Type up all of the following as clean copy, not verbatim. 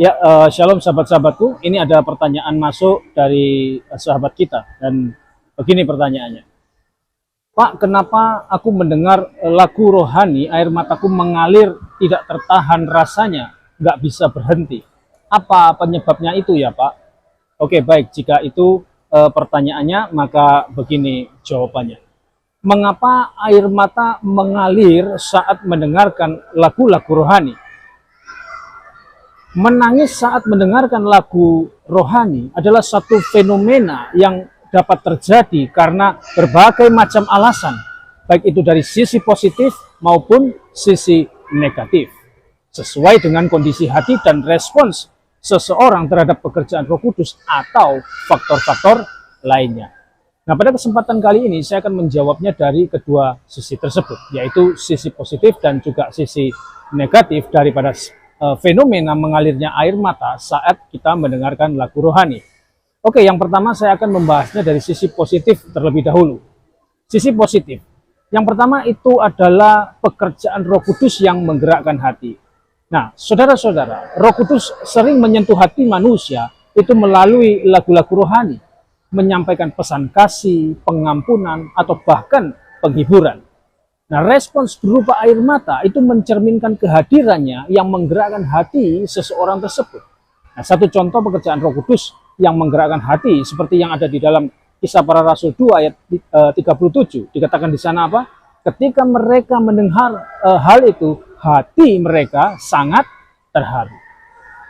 Ya, shalom sahabat-sahabatku. Ini ada pertanyaan masuk dari sahabat kita dan begini pertanyaannya. Pak, kenapa aku mendengar lagu rohani, air mataku mengalir, tidak tertahan rasanya, nggak bisa berhenti. Apa penyebabnya itu ya Pak? Oke, baik. Jika itu pertanyaannya, maka begini jawabannya. Mengapa air mata mengalir saat mendengarkan lagu-lagu rohani? Menangis saat mendengarkan lagu rohani adalah satu fenomena yang dapat terjadi karena berbagai macam alasan, baik itu dari sisi positif maupun sisi negatif, sesuai dengan kondisi hati dan respons seseorang terhadap pekerjaan Roh Kudus atau faktor-faktor lainnya. Nah, pada kesempatan kali ini saya akan menjawabnya dari kedua sisi tersebut, yaitu sisi positif dan juga sisi negatif daripada fenomena mengalirnya air mata saat kita mendengarkan lagu rohani. Oke, yang pertama saya akan membahasnya dari sisi positif terlebih dahulu. Sisi positif. Yang pertama itu adalah pekerjaan Roh Kudus yang menggerakkan hati. Nah, saudara-saudara, Roh Kudus sering menyentuh hati manusia itu melalui lagu-lagu rohani, menyampaikan pesan kasih, pengampunan, atau bahkan penghiburan. Nah, respons berupa air mata itu mencerminkan kehadirannya yang menggerakkan hati seseorang tersebut. Nah, satu contoh pekerjaan Roh Kudus yang menggerakkan hati seperti yang ada di dalam Kisah Para Rasul 2 ayat 37. Dikatakan di sana apa? Ketika mereka mendengar hal itu, hati mereka sangat terharu.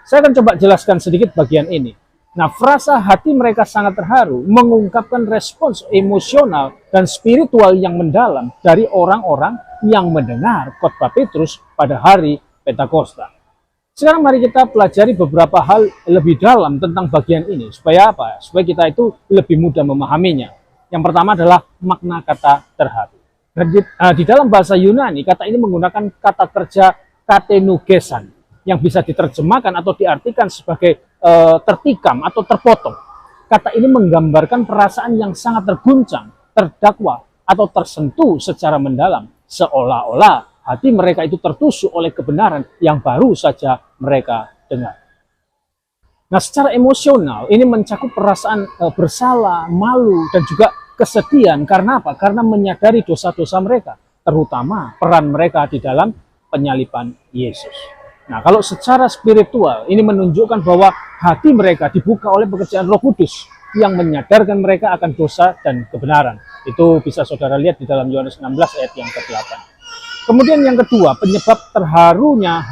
Saya akan coba jelaskan sedikit bagian ini. Nah, frasa hati mereka sangat terharu mengungkapkan respons emosional dan spiritual yang mendalam dari orang-orang yang mendengar khotbah Petrus pada hari Pentakosta. Sekarang mari kita pelajari beberapa hal lebih dalam tentang bagian ini. Supaya apa? Supaya kita itu lebih mudah memahaminya. Yang pertama adalah makna kata terharu. Di dalam bahasa Yunani, kata ini menggunakan kata kerja katenugesan, yang bisa diterjemahkan atau diartikan sebagai tertikam atau terpotong. Kata ini menggambarkan perasaan yang sangat terguncang, terdakwa, atau tersentuh secara mendalam, seolah-olah hati mereka itu tertusuk oleh kebenaran yang baru saja mereka dengar. Nah, secara emosional ini mencakup perasaan bersalah, malu, dan juga kesedihan. Karena apa? Karena menyadari dosa-dosa mereka, terutama peran mereka di dalam penyaliban Yesus. Nah, kalau secara spiritual, ini menunjukkan bahwa hati mereka dibuka oleh pekerjaan Roh Kudus yang menyadarkan mereka akan dosa dan kebenaran. Itu bisa saudara lihat di dalam Yohanes 16 ayat yang ke-8. Kemudian yang kedua, penyebab terharunya